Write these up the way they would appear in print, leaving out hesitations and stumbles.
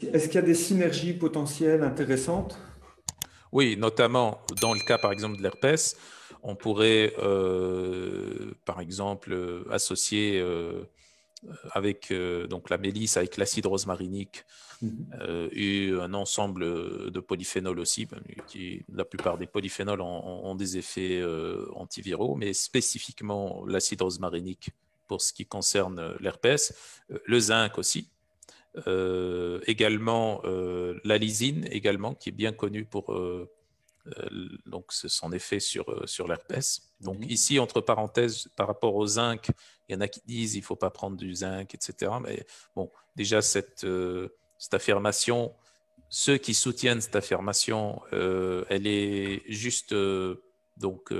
Est-ce qu'il y a des synergies potentielles intéressantes? Oui, notamment dans le cas, par exemple, de l'herpès, on pourrait, par exemple, associer avec donc la mélisse, avec l'acide rosmarinique Mhm. et un ensemble de polyphénols aussi. La plupart des polyphénols ont des effets antiviraux, mais spécifiquement l'acide rosmarinique pour ce qui concerne l'herpès, le zinc aussi. Également la lysine également qui est bien connue pour donc son effet sur l'herpès. Donc Mhm. ici, entre parenthèses, par rapport au zinc, il y en a qui disent il ne faut pas prendre du zinc, etc. Mais bon, déjà, cette affirmation, ceux qui soutiennent cette affirmation, elle est juste, donc,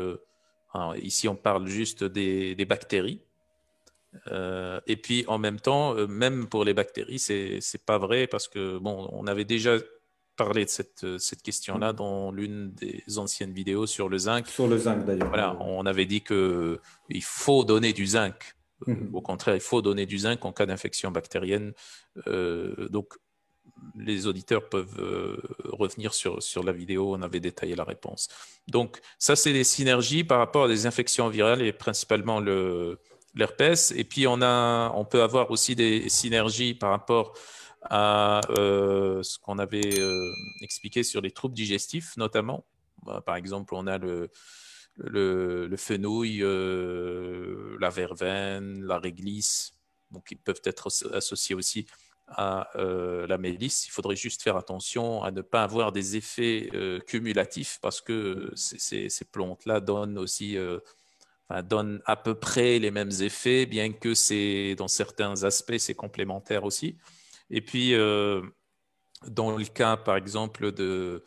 hein, ici, on parle juste des bactéries. Et puis en même temps, même pour les bactéries, c'est pas vrai parce que bon, on avait déjà parlé de cette question-là dans l'une des anciennes vidéos sur le zinc. Sur le zinc d'ailleurs. Voilà, on avait dit que il faut donner du zinc. Au Mhm. contraire, il faut donner du zinc en cas d'infection bactérienne. Donc les auditeurs peuvent revenir sur la vidéo, on avait détaillé la réponse. Donc, ça, c'est des synergies par rapport à des infections virales et principalement l'herpès. Et puis, on peut avoir aussi des synergies par rapport à ce qu'on avait expliqué sur les troubles digestifs, notamment. Par exemple, on a le fenouil, la verveine, la réglisse, donc ils peuvent être associés aussi à la mélisse. Il faudrait juste faire attention à ne pas avoir des effets cumulatifs parce que ces plantes-là donnent aussi, enfin, donnent à peu près les mêmes effets, bien que dans certains aspects, c'est complémentaire aussi. Et puis, dans le cas, par exemple, de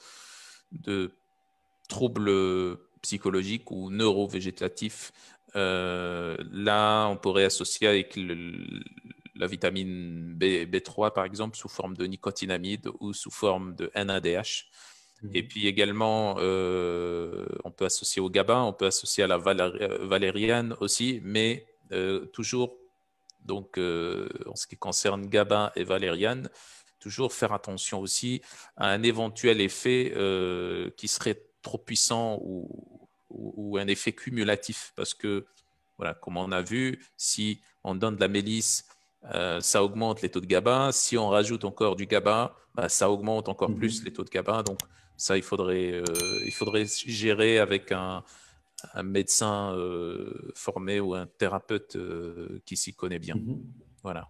troubles psychologiques ou neurovégétatifs, là, on pourrait associer avec la vitamine B3, par exemple, sous forme de nicotinamide ou sous forme de NADH. Et Mhm. puis également, on peut associer au GABA, on peut associer à la valériane aussi, mais toujours, donc, en ce qui concerne GABA et valériane, toujours faire attention aussi à un éventuel effet qui serait trop puissant ou un effet cumulatif. Parce que, voilà, comme on a vu, si on donne de la mélisse, ça augmente les taux de GABA. Si on rajoute encore du GABA, bah, ça augmente encore plus les Mhm. taux de GABA. Donc, ça, il faudrait gérer avec un médecin formé ou un thérapeute qui s'y connaît bien. Mhm. Voilà.